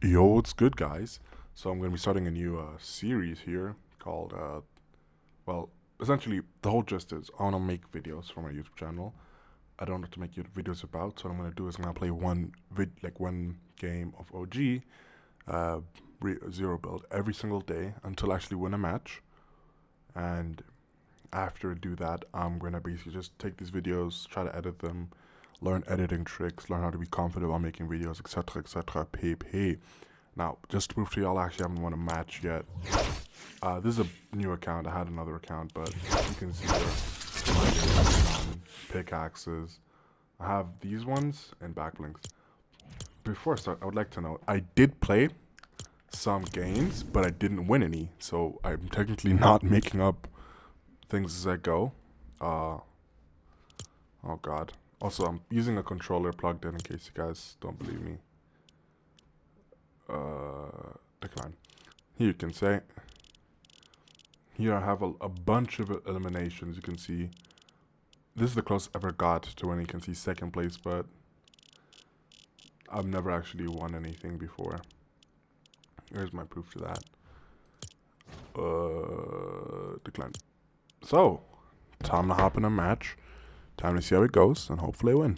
Yo, what's good, guys? So I'm going to be starting a new series here called, well, essentially the whole gist is I want to make videos for my YouTube channel. I don't know what to make YouTube videos about, so what I'm going to do is I'm going to play one game of OG, uh, zero build every single day until I actually win a match. And after I do that, I'm going to basically just take these videos, try to edit them, learn editing tricks, learn how to be confident while making videos, etc., etc. Pay. Now, just to prove to y'all, I actually haven't won a match yet. This is a new account. I had another account, but you can see there, pickaxes. I have these ones and backblinks. Before I start, I would like to know, I did play some games, but I didn't win any, so I'm technically not making up things as I go. Oh god. Also, I'm using a controller plugged in case you guys don't believe me. Decline. Here you can say. Here I have a bunch of eliminations. You can see this is the closest I ever got to when you can see second place, but I've never actually won anything before. Here's my proof to that. Decline. So, time to hop in a match. Time to see how it goes, and hopefully I win.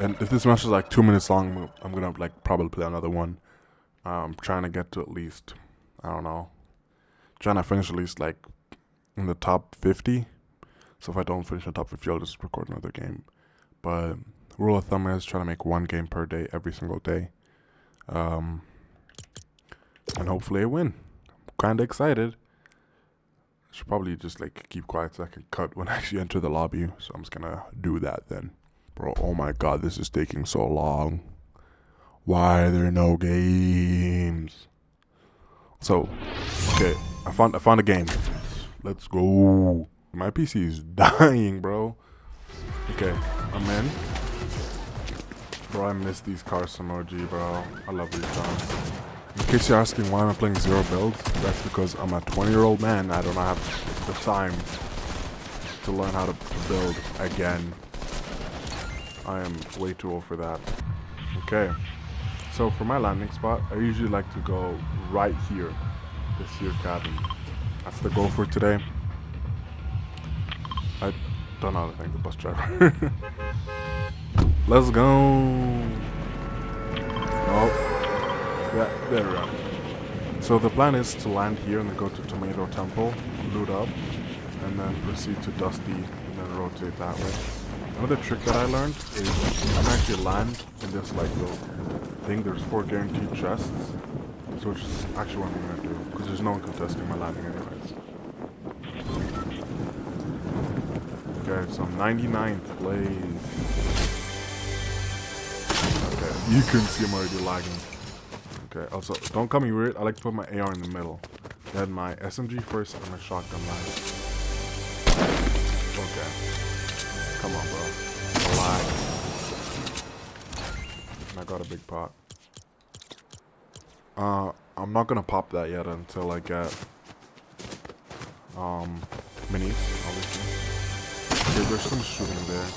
And if this match is like 2 minutes long, I'm gonna probably play another one. I'm trying to get to at least, I don't know, trying to finish at least like in the top 50. So if I don't finish in the top 50, I'll just record another game. But rule of thumb is trying to make one game per day every single day. And hopefully I win. I'm kind of excited. I should probably just keep quiet so I can cut when I actually enter the lobby. So I'm just gonna do that then. Bro, oh my god, this is taking so long. Why are there no games? So, okay, I found a game. Let's go. My PC is dying, bro. Okay, I'm in. Bro, I miss these cars from OG, bro. I love these cars. In case you're asking why I'm playing zero builds, that's because I'm a 20-year-old man. I don't have the time to learn how to build again. I am way too old for that. Okay. So for my landing spot, I usually like to go right here. This here cabin. That's the goal for today. I don't know how to thank the bus driver. Let's go. Oh. Yeah, there we go. So the plan is to land here and then go to Tomato Temple, loot up, and then proceed to Dusty and then rotate that way. Another trick that I learned is you can actually land in this little thing. There's 4 guaranteed chests, so which is actually what I'm gonna do because there's no one contesting my landing anyways. Okay, so 99th place. Okay, you can see I'm already lagging. Okay, also don't call me weird. I like to put my AR in the middle, then my SMG first and my shotgun last. Okay. Come on, bro. Relax. I got a big pot. I'm not gonna pop that yet until I get minis, obviously. Okay, there's some shooting there.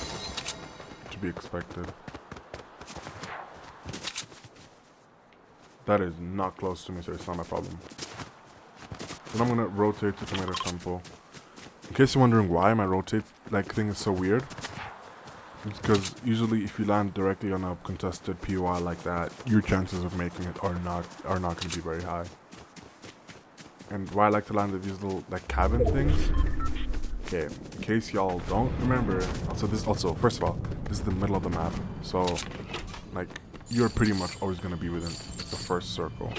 To be expected. That is not close to me, so it's not my problem. Then I'm gonna rotate to Tomato Temple. In case you're wondering why my rotate thing is so weird, it's because usually if you land directly on a contested POI like that, your chances of making it are not going to be very high. And why I like to land at these little cabin things. Okay, in case y'all don't remember, first of all, this is the middle of the map, so you're pretty much always going to be within the first circle.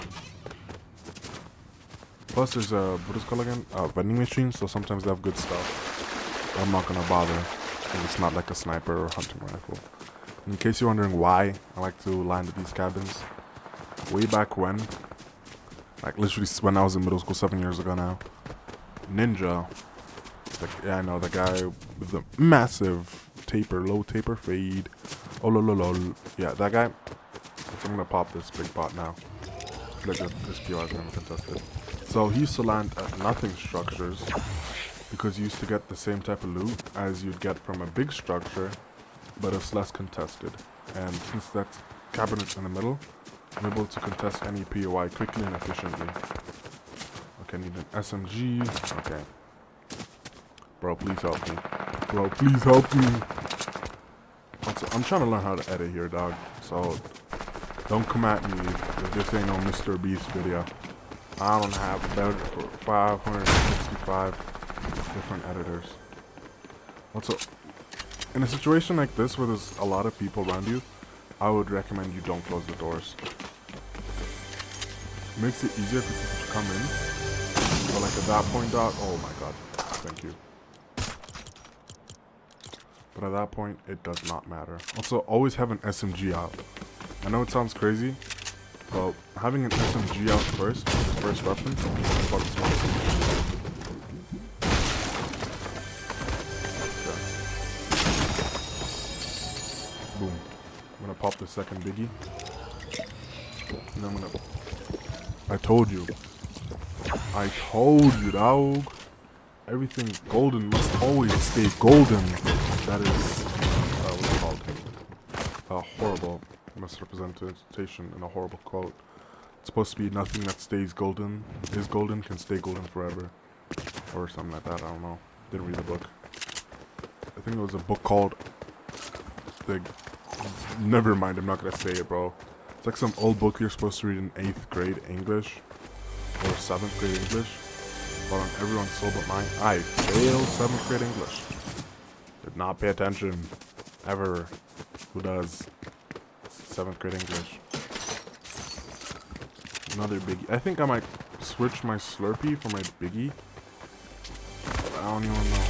Plus, there's what is it called again? Vending machine, so sometimes they have good stuff. I'm not gonna bother. And it's not like a sniper or hunting rifle. In case you're wondering why I like to land at these cabins, way back when, literally when I was in middle school 7 years ago now, Ninja, yeah, I know, the guy with the massive low taper fade. Oh, lol. Yeah, that guy. So I'm gonna pop this big pot now. This PO is never contested. So he used to land at nothing structures because he used to get the same type of loot as you'd get from a big structure, but it's less contested. And since that cabinet's in the middle, I'm able to contest any POI quickly and efficiently. Okay, I need an SMG. Okay. Bro, please help me. Bro, please help me. Also, I'm trying to learn how to edit here, dog. So, don't come at me if this ain't no Mr. Beast video. I don't have better for 565 different editors. Also, in a situation like this where there's a lot of people around you, I would recommend you don't close the doors. It makes it easier for people to come in. But like at that point, dog, oh my god, thank you. But at that point, it does not matter. Also, always have an SMG out. I know it sounds crazy, but having an SMG out first, the first weapon, is what it's supposed to be. Boom. I'm gonna pop the second biggie. And I'm gonna... I told you, dog. Everything golden must always stay golden. That is, what's it called? A horrible misrepresentation and a horrible quote. It's supposed to be nothing that stays golden is golden can stay golden forever. Or something like that, I don't know. Didn't read the book. I think it was a book called... Never mind, I'm not gonna say it, bro. It's like some old book you're supposed to read in 8th grade English. Or 7th grade English. But on everyone's soul but mine, I failed 7th grade English. Did not pay attention. Ever. Who does? 7th grade English. Another biggie. I think I might switch my Slurpee for my biggie. I don't even know.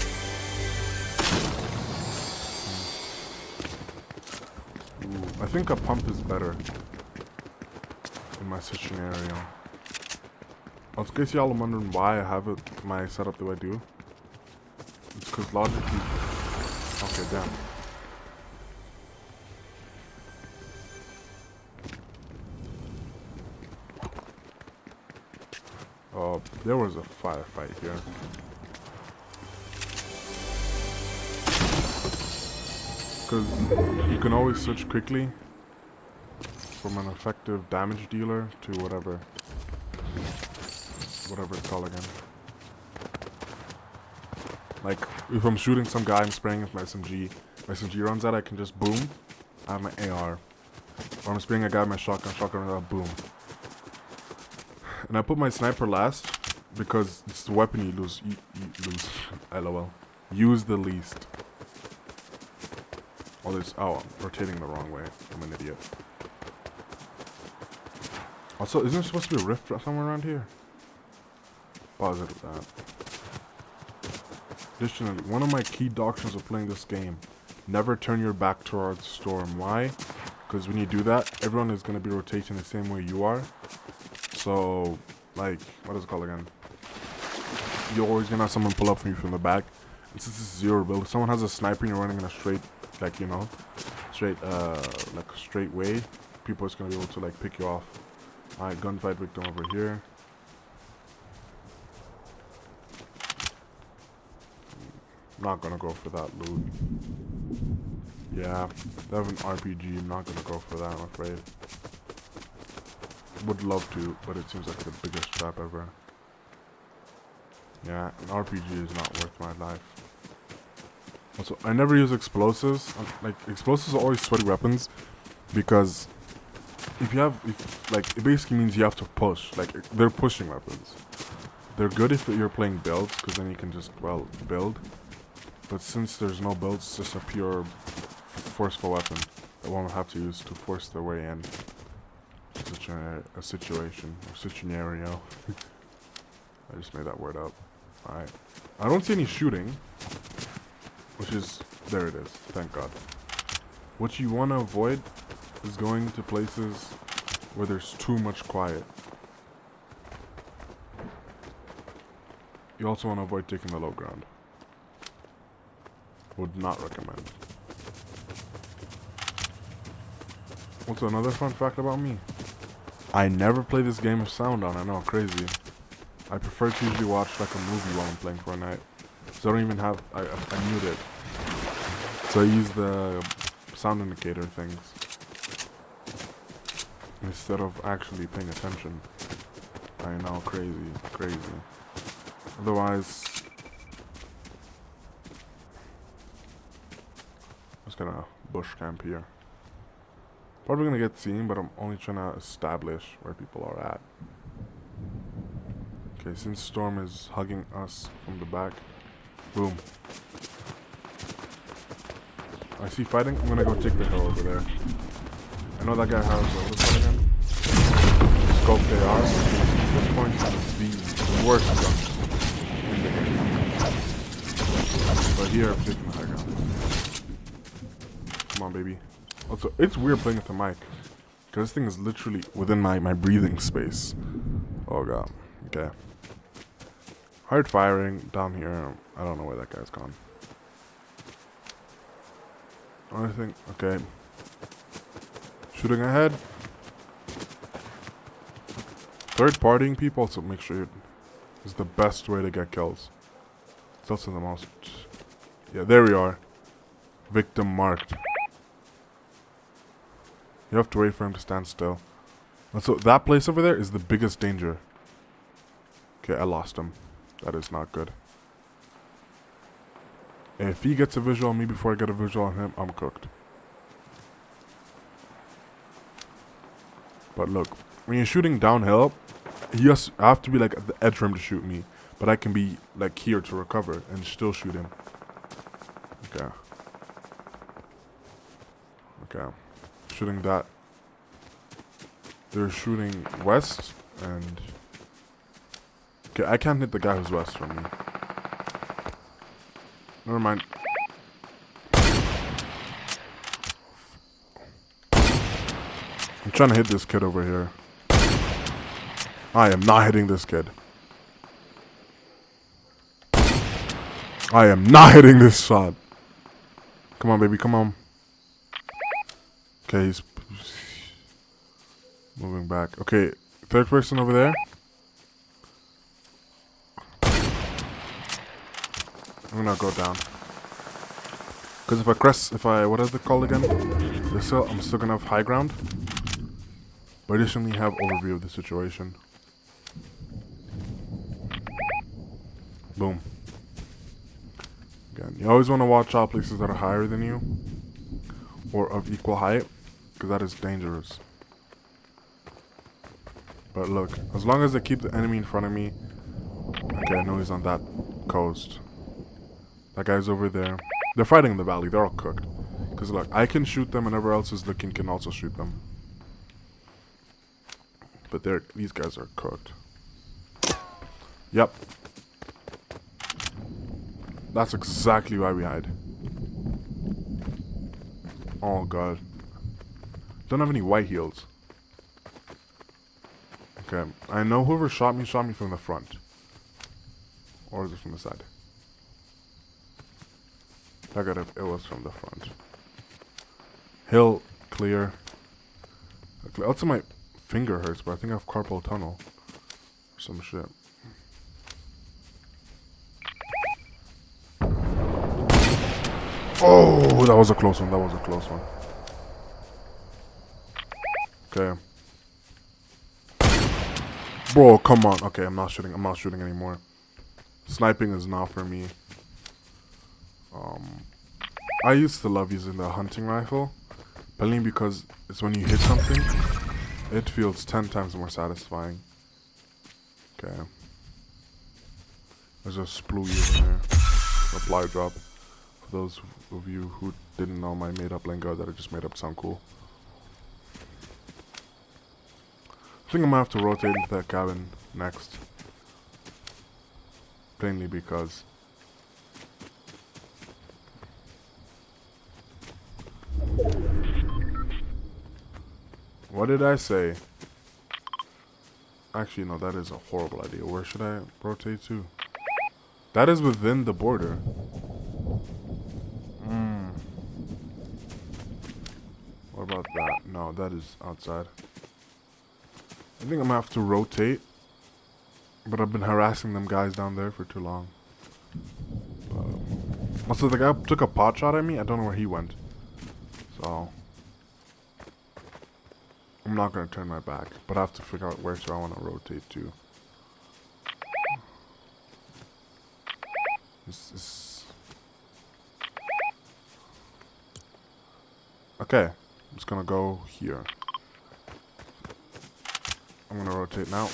Ooh, I think a pump is better in my scenario. In case y'all are wondering why I have it my setup the way I do, it's because logically. Okay, damn. Oh, there was a firefight here. Because you can always switch quickly from an effective damage dealer to whatever it's called again. Like, if I'm shooting some guy, I'm spraying with my SMG runs out, I can just boom, I have my AR. Or I'm spraying a guy with my shotgun runs out, boom. And I put my sniper last, because it's the weapon you lose, LOL. Use the least. Oh, I'm rotating the wrong way, I'm an idiot. Also, isn't there supposed to be a rift somewhere around here? Positive that. Additionally, one of my key doctrines of playing this game, never turn your back towards the storm. Why? Because when you do that, everyone is going to be rotating the same way you are. So, like, what is it called again? You're always going to have someone pull up from you from the back. And since this is zero build, if someone has a sniper and you're running in a straight, like, you know, straight way, people are just going to be able to, like, pick you off. Alright, gunfight victim over here. Not gonna go for that loot. Yeah, they have an RPG. I'm not gonna go for that, I'm afraid. Would love to, but it seems like the biggest trap ever. Yeah, an RPG is not worth my life. Also, I never use explosives. Like, explosives are always sweaty weapons because it basically means you have to push. Like, they're pushing weapons. They're good if you're playing builds because then you can just, well, build. But since there's no builds, it's just a pure forceful weapon that one will have to use to force their way in such a situation or scenario. I just made that word up. Alright. I don't see any shooting, which is, there it is, thank God. What you want to avoid is going to places where there's too much quiet. You also want to avoid taking the low ground. Would not recommend. Also, another fun fact about me. I never play this game with sound on. I know, crazy. I prefer to usually watch like a movie while I'm playing Fortnite. So I don't even have, I mute it. So I use the sound indicator things. instead of actually paying attention. I know, crazy. Otherwise, I'm just gonna bush camp here. Probably gonna get seen, but I'm only trying to establish where people are at. Okay, since Storm is hugging us from the back, boom. I see fighting. I'm gonna go take the hill over there. I know that guy has what is that again? Scope AR. At this point, the worst gun in the game. But here, I'm taking the high ground. Come on, baby. Also, it's weird playing with the mic, because this thing is literally within my breathing space. Oh god. Okay. Hard firing down here. I don't know where that guy's gone. I think, okay. Shooting ahead. Third partying people, so make sure is the best way to get kills. It's also the most. Yeah, there we are. Victim marked. You have to wait for him to stand still. And so that place over there is the biggest danger. Okay, I lost him. That is not good. If he gets a visual on me before I get a visual on him, I'm cooked. But look, when you're shooting downhill, I have to be like at the edge for him to shoot me. But I can be like here to recover and still shoot him. Okay. Okay. Shooting that. They're shooting west and... Okay, I can't hit the guy who's west from me. Never mind. I'm trying to hit this kid over here. I am not hitting this kid. I am not hitting this shot. Come on, baby, come on. Okay, he's moving back. Okay, third person over there. I'm gonna go down. Because what is it called again? This hill, I'm still gonna have high ground. But additionally have overview of the situation. Boom. Again, you always want to watch out places that are higher than you. Or of equal height. Because that is dangerous. But look, as long as I keep the enemy in front of me. Okay, I know he's on that coast. That guy's over there. They're fighting in the valley. They're all cooked. Because look, I can shoot them and whoever else is looking can also shoot them. But these guys are cooked. Yep. That's exactly why we hide. Oh god. Don't have any white heals. Okay, I know whoever shot me from the front. Or is it from the side? I got it was from the front. Hill clear. Also my finger hurts, but I think I have carpal tunnel. Or some shit. Oh, that was a close one. Okay. Bro, come on. Okay, I'm not shooting anymore. Sniping is not for me. I used to love using the hunting rifle, mainly because it's when you hit something, it feels 10 times more satisfying. Okay. There's a splooey in there. Reply drop. For those of you who didn't know my made-up lingo that I just made up to sound cool. I think I'm gonna have to rotate into that cabin next. Plainly because what did I say? Actually, no, that is a horrible idea. Where should I rotate to? That is within the border. What about that? No, that is outside. I think I'm gonna have to rotate. But I've been harassing them guys down there for too long. Also, the guy took a pot shot at me. I don't know where he went. So I'm I'm not gonna turn my back, but I have to figure out where I want to rotate to. This is okay. I'm just gonna go here. I'm gonna rotate now.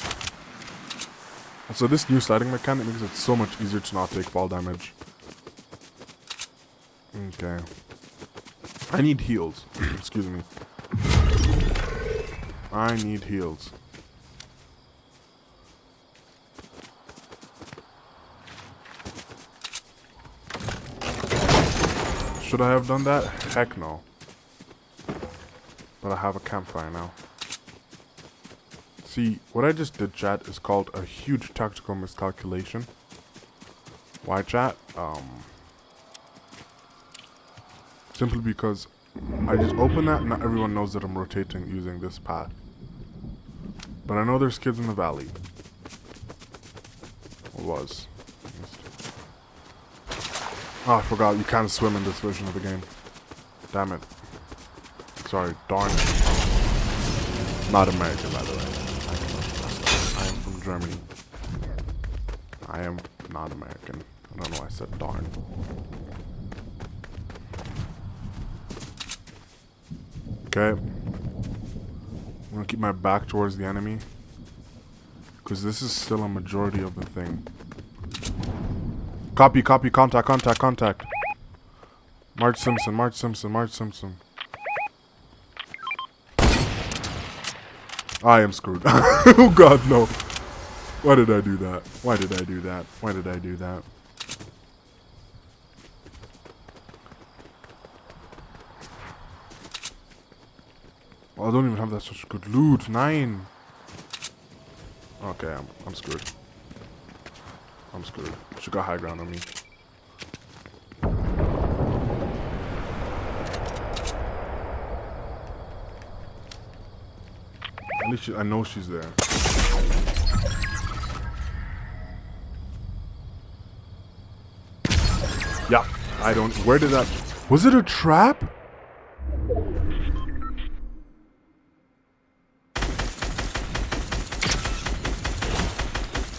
So this new sliding mechanic makes it so much easier to not take fall damage. Okay. I need heals. Excuse me. I need heals. Should I have done that? Heck no. But I have a campfire now. See, what I just did, chat, is called a huge tactical miscalculation. Why, chat? Simply because I just open that and not everyone knows that I'm rotating using this path. But I know there's kids in the valley. Or was. Oh, I forgot, you can't swim in this version of the game. Damn it. Sorry, darn it. Not American, by the way. I am from Germany. I am not American. I don't know why I said darn. Okay. I'm gonna keep my back towards the enemy. Because this is still a majority of the thing. Copy, copy, contact, contact, contact. Marge Simpson, Marge Simpson, Marge Simpson. I am screwed. Oh god, no. Why did I do that? Why did I do that? Why did I do that? Well, I don't even have that such good loot. 9. Okay, I'm screwed. I'm screwed. She got high ground on me. At least I know she's there. Yeah, I don't. Where did that? Was it a trap?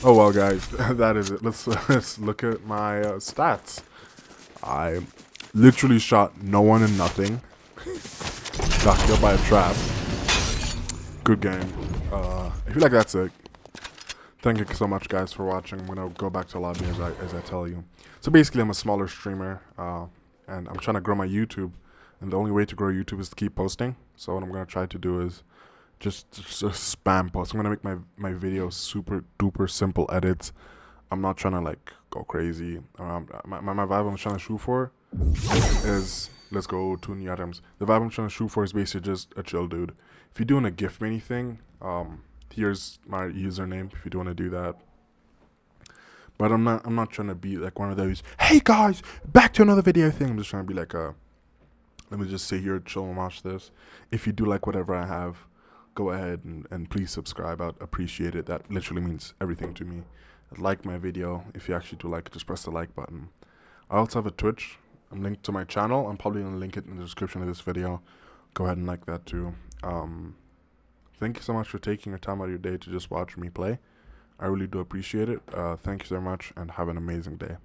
Oh well, guys, that is it. Let's look at my stats. I literally shot no one and nothing. Got killed by a trap. Good game. I feel like that's it. Thank you so much, guys, for watching. I'm gonna go back to lobby as I tell you. So basically, I'm a smaller streamer, and I'm trying to grow my YouTube. And the only way to grow YouTube is to keep posting. So what I'm gonna try to do is just spam post. I'm gonna make my videos super duper simple edits. I'm not trying to like go crazy. My vibe I'm trying to shoot for is, let's go to new items. The vibe I'm trying to shoot for is basically just a chill dude. If you're doing a gift mini thing, here's my username if you do want to do that. But I'm not trying to be like one of those, hey guys, back to another video thing. I'm just trying to be like let me just sit here, chill and watch this. If you do like whatever I have, go ahead and please subscribe. I'd appreciate it. That literally means everything to me. Like my video. If you actually do like it, just press the like button. I also have a Twitch. I'm linked to my channel. I'm probably going to link it in the description of this video. Go ahead and like that too. Thank you so much for taking your time out of your day to just watch me play. I really do appreciate it. Thank you so much and have an amazing day.